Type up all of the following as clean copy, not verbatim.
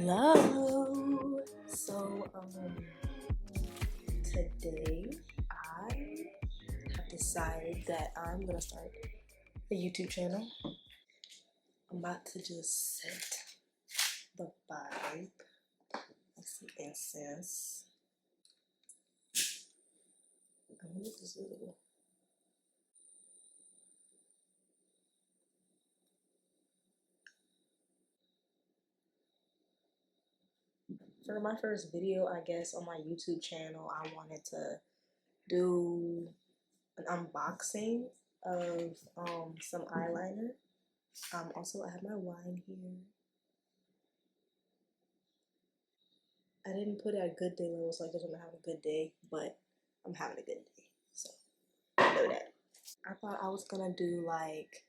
Hello. So today I have decided that I'm gonna start a YouTube channel. I'm about to just set the vibe. Let's see, incense. I'm gonna get this little. For my first video, I guess, on my YouTube channel, I wanted to do an unboxing of some eyeliner. Also, I have my wine here. I didn't put it at good day level, so I guess I'm having a good day, but I'm having a good day, so I know that. I thought I was gonna do like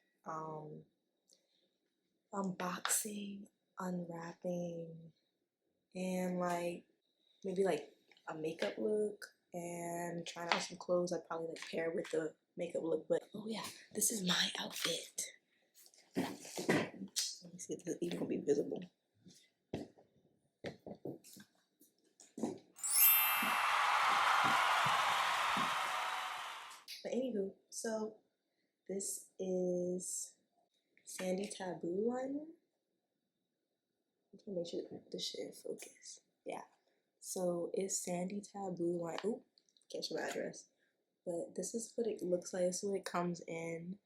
unboxing, unwrapping, and like maybe like a makeup look and trying out some clothes I'd probably like pair with the makeup look. But oh yeah, this is my outfit. Let me see if this is even gonna be visible. But anywho, so this is Sandy Taboo liner. I'm trying to make sure this shit in focus. Yeah. So it's Sandy Taboo line. Oop, can't show my address. But this is what it looks like. This is what it comes in.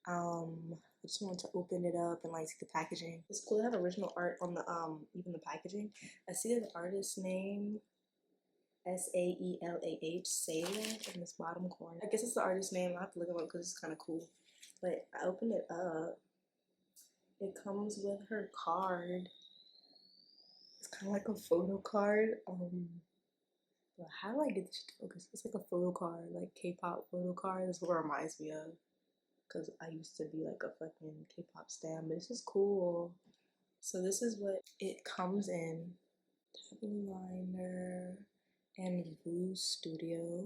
I just wanted to open it up and like see the packaging. It's cool to have original art on the even the packaging. I see the artist name Saelah, Sailor, in this bottom corner. I guess it's the artist name. I have to look it up because it's kind of cool. But I opened it up. It comes with her card. It's kind of like a photo card. How do I get this shit to focus? It's like a photo card, like K-pop photo card. That's what it reminds me of. Because I used to be like a fucking K-pop stan, but this is cool. So this is what it comes in. Taboo liner and Blue Studio.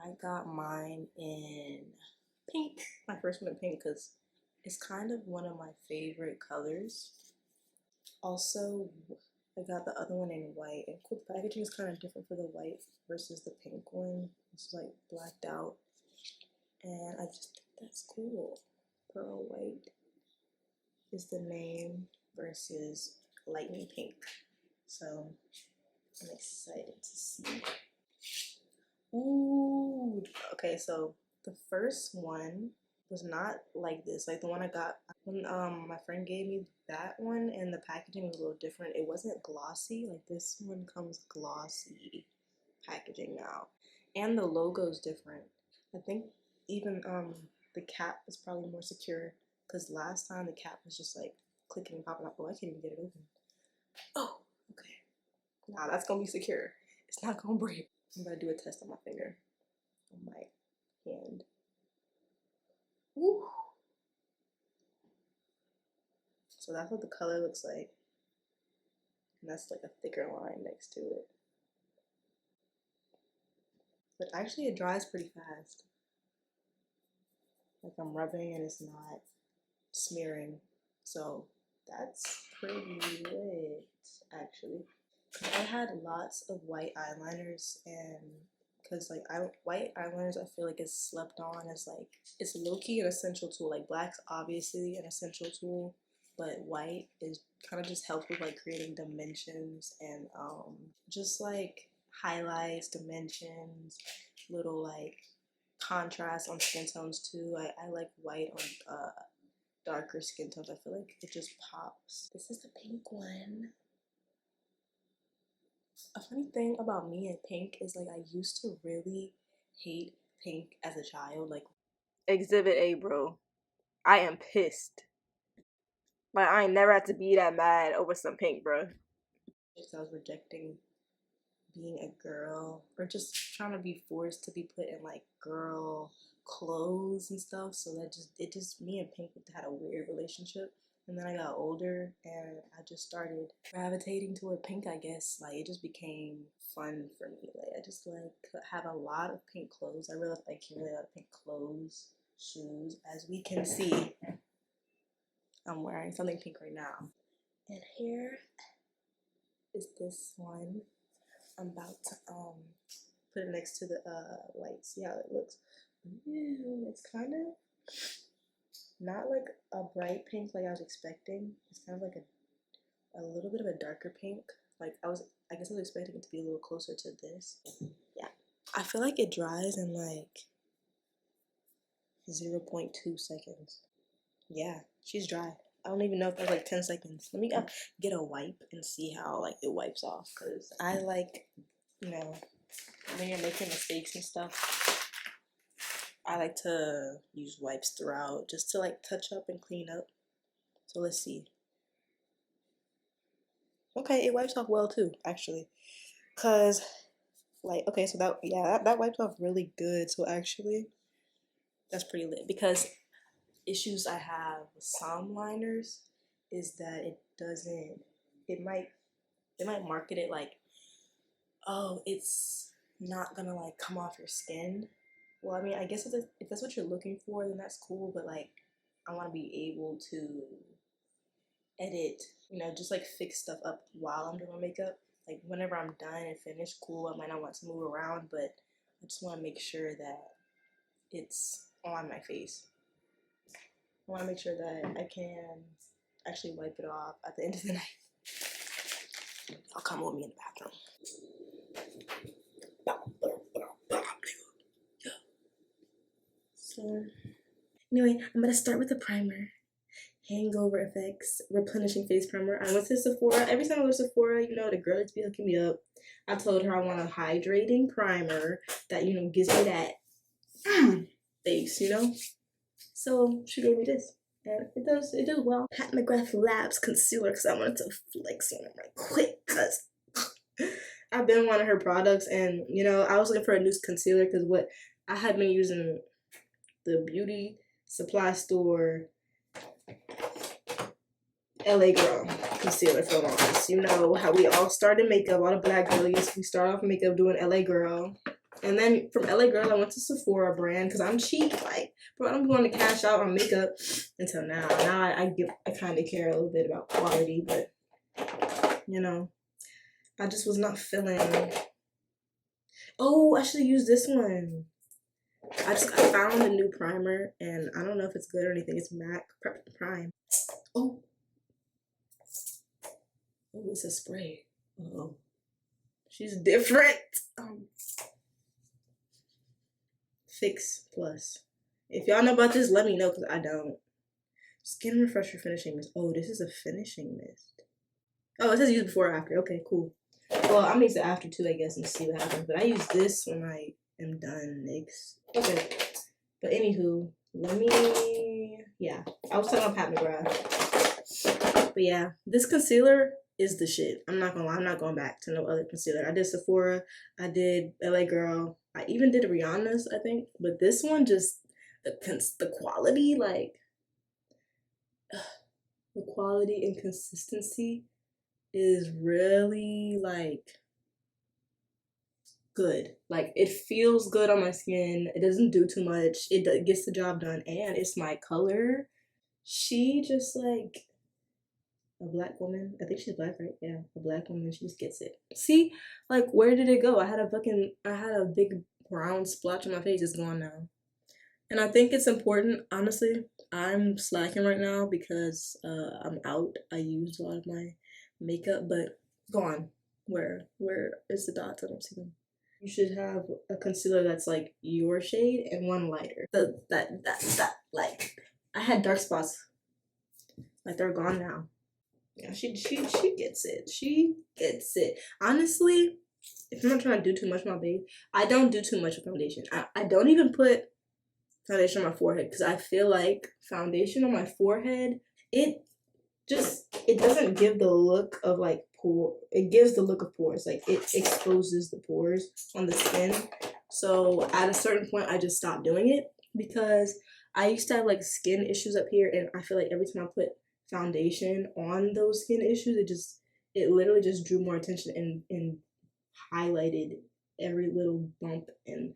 I got mine in pink. My first one in pink because it's kind of one of my favorite colors. Also, I got the other one in white. And cool, the packaging is kind of different for the white versus the pink one. It's like blacked out. And I just think that's cool. Pearl white is the name versus lightning pink. So I'm excited to see. Ooh, okay, so the first one was not like this. Like the one I got when my friend gave me that one, and the packaging was a little different. It wasn't glossy. Like this one comes glossy packaging now, and the logo's different. I think even the cap is probably more secure because last time the cap was just like clicking and popping up. Oh, I can't even get it open. Oh, okay. Now that's gonna be secure. It's not gonna break. I'm gonna do a test on my finger, on my hand. Woo. So that's what the color looks like. And that's like a thicker line next to it. But actually it dries pretty fast. Like I'm rubbing and it's not smearing. So that's pretty lit, actually. I had lots of white eyeliners, and because like white eyeliners I feel like is slept on as like, it's low-key an essential tool. Like black's obviously an essential tool, but white is kind of just helps with like creating dimensions and just like highlights, dimensions, little like contrast on skin tones too. I like white on darker skin tones. I feel like it just pops. This is the pink one. A funny thing about me and pink is like I used to really hate pink as a child. Like Exhibit A, bro. I am pissed. Like I ain't never had to be that mad over some pink, bro. I was rejecting being a girl or just trying to be forced to be put in like girl clothes and stuff. So that just me and pink had a weird relationship. And then I got older and I just started gravitating toward pink, I guess. Like it just became fun for me. Like I just like have a lot of pink clothes. I really like accumulate a lot of pink clothes, shoes. As we can see, I'm wearing something pink right now. And hair, is this one. I'm about to put it next to the white. See how it looks? Ooh, it's kind of not like a bright pink like I was expecting. It's kind of like a little bit of a darker pink. Like I guess I was expecting it to be a little closer to this. Yeah. I feel like it dries in like 0.2 seconds. Yeah, she's dry. I don't even know if that's like 10 seconds. Let me get a wipe and see how like it wipes off, because I like, you know, when you're making mistakes and stuff, I like to use wipes throughout just to like touch up and clean up. So let's see. Okay, it wipes off well too, actually. Cause like, okay, so that wipes off really good. So actually, that's pretty lit, because issues I have with some liners is that it might market it like, oh, it's not gonna like come off your skin. Well, I mean, I guess if that's what you're looking for, then that's cool, but like, I want to be able to edit, you know, just like fix stuff up while I'm doing my makeup. Like whenever I'm done and finished, cool, I might not want to move around, but I just want to make sure that it's on my face. I want to make sure that I can actually wipe it off at the end of the night. I'll come with me in the bathroom. So, anyway, I'm gonna start with the primer. Hangover Effects Replenishing Face Primer. I went to Sephora. Every time I go to Sephora, you know, the girl that's be hooking me up. I told her I want a hydrating primer that, you know, gives me that face, you know? So she gave me this. And it does well. Macgrath Labs Concealer, because I wanted to flex on it right quick, because I've been wanting her products, and, you know, I was looking for a new concealer, because what I had been using the beauty supply store LA Girl concealer for longest. You know how we all started makeup, all the black girlies, we start off makeup doing LA Girl. And then from LA Girl, I went to Sephora brand, because I'm cheap. Like, bro, I'm going to cash out on makeup until now. Now I kind of care a little bit about quality, but, you know, I just was not feeling. Oh, I should have used this one. I found a new primer, and I don't know if it's good or anything. It's MAC Prime. Oh, it's a spray. Oh, she's different. Fix Plus. If y'all know about this, let me know, because I don't. Skin Refresher Finishing Mist. Oh, this is a finishing mist. Oh, it says use before or after. Okay, cool. Well, I'm gonna use it after too, I guess, and see what happens. But I use this when I am done next. Okay. But anywho, yeah. I was talking about Pat McGrath. But yeah, this concealer is the shit. I'm not gonna lie, I'm not going back to no other concealer. I did Sephora, I did LA Girl, I even did Rihanna's, I think. But this one, just the quality, like the quality and consistency is really like good. Like, it feels good on my skin. It doesn't do too much. It gets the job done, and it's my color. She just like a black woman. I think she's black, right? Yeah, a black woman. She just gets it. See, like, where did it go? I had a big brown splotch on my face. It's gone now. And I think it's important, honestly. I'm slacking right now because I'm out. I used a lot of my makeup, but gone. Where is the dots? I don't see them. You should have a concealer that's like your shade and one lighter. That like, I had dark spots. Like, they're gone now. Yeah, she gets it. She gets it. Honestly, if I'm not trying to do too much on my base, I don't do too much with foundation. I don't even put foundation on my forehead, because I feel like foundation on my forehead, it doesn't give the look of like pore. It gives the look of pores. Like, it exposes the pores on the skin. So at a certain point, I just stopped doing it, because I used to have like skin issues up here, and I feel like every time I put foundation on those skin issues, it literally just drew more attention and highlighted every little bump and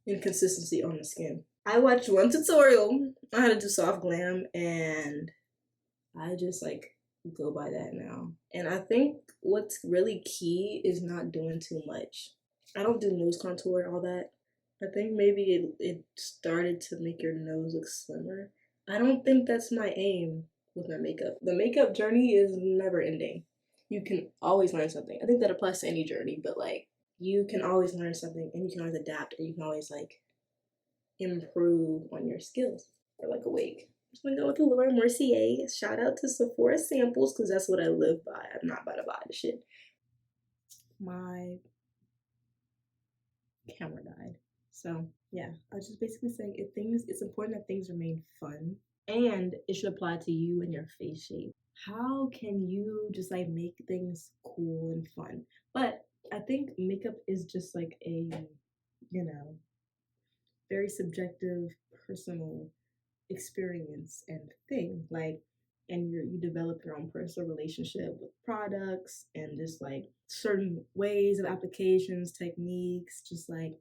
inconsistency on the skin. I watched one tutorial on how to do soft glam, and I just like go by that now. And I think what's really key is not doing too much. I don't do nose contour and all that. I think maybe it started to make your nose look slimmer. I don't think that's my aim with my makeup. The makeup journey is never ending. You can always learn something. I think that applies to any journey, but like you can always learn something and you can always adapt and you can always like improve on your skills. Or like a wig. I'm just gonna go with a Laura Mercier. Shout out to Sephora samples because that's what I live by. I'm not about to buy the shit. My camera died. So yeah, I was just basically saying it's important that things remain fun and it should apply to you and your face shape. How can you just like make things cool and fun? But I think makeup is just like a, very subjective, personal experience and thing. Like, and you develop your own personal relationship with products and just like certain ways of applications, techniques, just like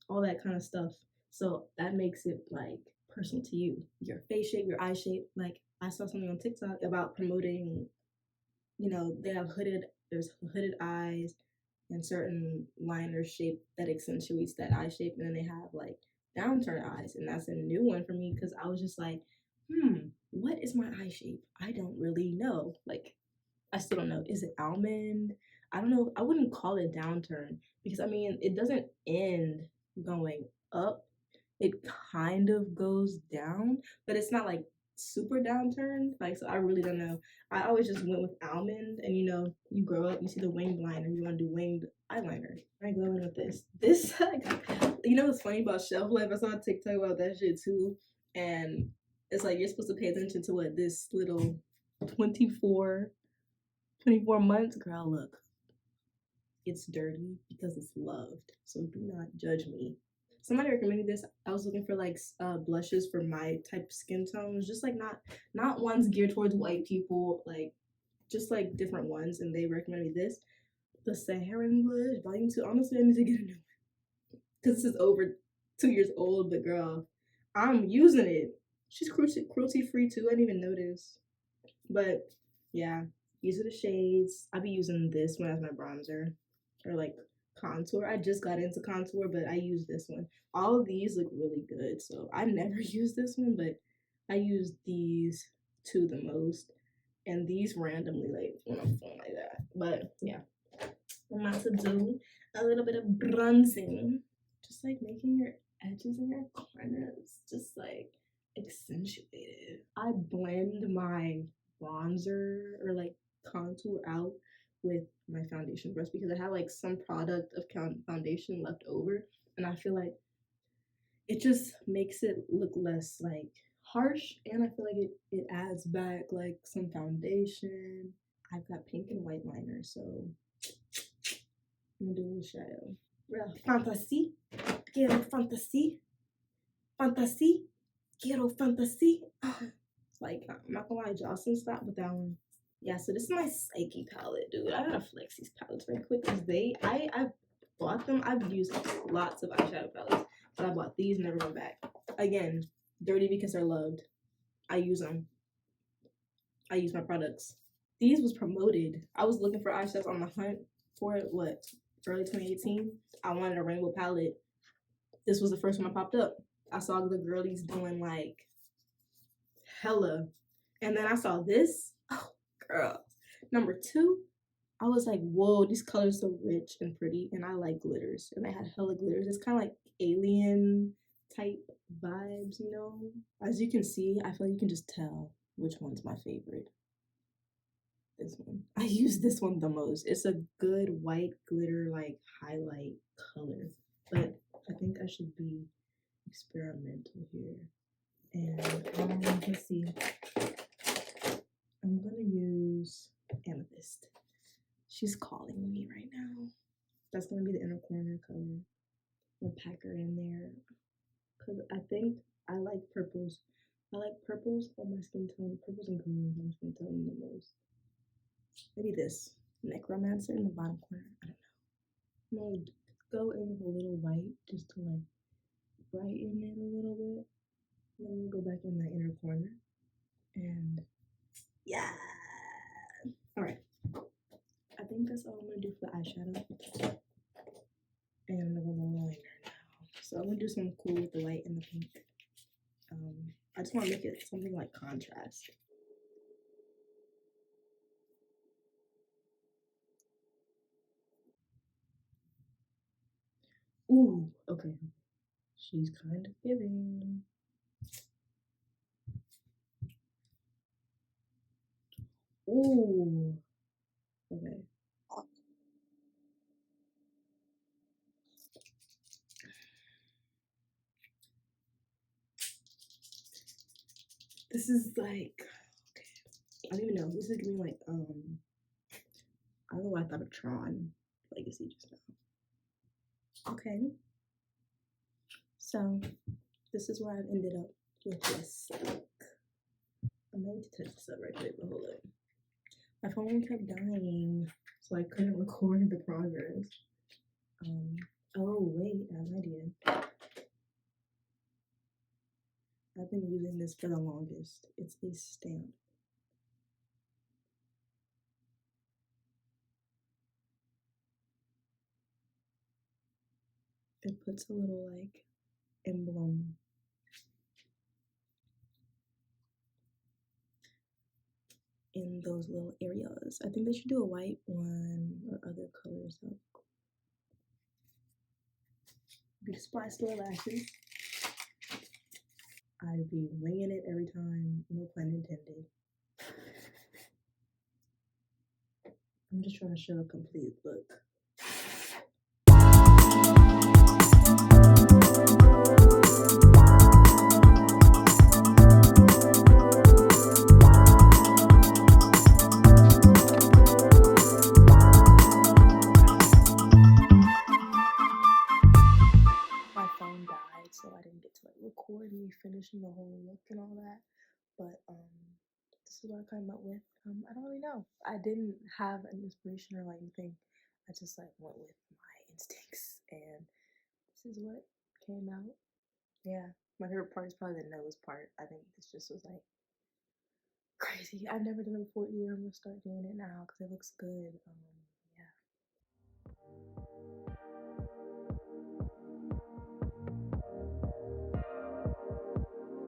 all that kind of stuff. So that makes it like personal to you. Your face shape, your eye shape. Like I saw something on TikTok about promoting, they have there's hooded eyes and certain liner shape that accentuates that eye shape. And then they have like downturned eyes. And that's a new one for me because I was just like, what is my eye shape? I don't really know. Like, I still don't know. Is it almond? I don't know. I wouldn't call it downturn because I mean, it doesn't end going up. It kind of goes down, but it's not like super downturned. Like, so I really don't know. I always just went with almond, and you grow up, you see the winged liner, you want to do winged eyeliner. I go in with this. This, what's funny about shelf life? I saw a TikTok about that shit too, and it's like you're supposed to pay attention to what this little 24 months, girl, look, it's dirty because it's loved. So do not judge me. Somebody recommended this. I was looking for like blushes for my type of skin tones, just like not ones geared towards white people, like just like different ones. And they recommended me this, the Saharan blush, volume 2. Honestly, I need to get a new one because this is over 2 years old. But girl, I'm using it. She's cruelty free too. I didn't even notice. But yeah, these are the shades. I'll be using this one as my bronzer or like contour. I just got into contour, but I use this one. All of these look really good. So I never use this one, but I use these two the most. And these randomly like when I'm feeling like that. But yeah, I'm about to do a little bit of bronzing. Just like making your edges and your corners just like accentuated. I blend my bronzer or like contour out with my foundation brush because I have like some product of foundation left over, and I feel like it just makes it look less like harsh, and I feel like it adds back like some foundation. I've got pink and white liner, so I'm gonna do a little shadow. Real fantasy, quiero fantasy, fantasy, quiero fantasy. Like, I'm not gonna lie, Jocelyn stopped with that one. Yeah, so this is my Psyche palette, dude. I gotta flex these palettes right quick because I bought them. I've used lots of eyeshadow palettes, but I bought these, never went back. Again, dirty because they're loved. I use them. I use my products. These was promoted. I was looking for eyeshadows on the hunt for it, early 2018. I wanted a rainbow palette. This was the first one that popped up. I saw the girlies doing like hella. And then I saw this. Oh, girl. Number 2, I was like, whoa, these colors so rich and pretty. And I like glitters. And they had hella glitters. It's kind of like alien type vibes, As you can see, I feel like you can just tell which one's my favorite. This one. I use this one the most. It's a good white glitter like highlight color. But I think I should be experimental here. And let's see. I'm gonna use Amethyst. She's calling me right now. That's gonna be the inner corner color. I'll pack her in there because I think I like purples. I like purples on my skin tone, purples and greens on my skin tone the most. Maybe this Necromancer in the bottom corner. I don't know. I'm gonna go in with a little white just to like brighten it a little bit. And then we'll go back in the inner corner. And yes, do something cool with the white and the pink. I just want to make it something like contrast. Ooh, okay. She's kind of giving. Ooh. Okay. This is like, okay. I don't even know. This is giving like, I don't know why I thought of Tron Legacy just now. Okay. So, this is where I've ended up with this. I might need to touch this up right quick, but hold up. My phone kept dying, so I couldn't record the progress. Oh wait, I have an idea. I've been using this for the longest. It's a stamp. It puts a little like emblem in those little areas. I think they should do a white one or other colors. Be spliced little lashes. I'd be winging it every time, no pun intended. I'm just trying to show a complete look. My phone died, so I didn't get to like record me finishing the whole look and all that. But this is what I came up with. I don't really know. I didn't have an inspiration or like anything. I just like went with my instincts, and this is what came out. Yeah, my favorite part is probably the nose part. I think this just was like crazy. I've never done it before either. I'm gonna start doing it now because it looks good.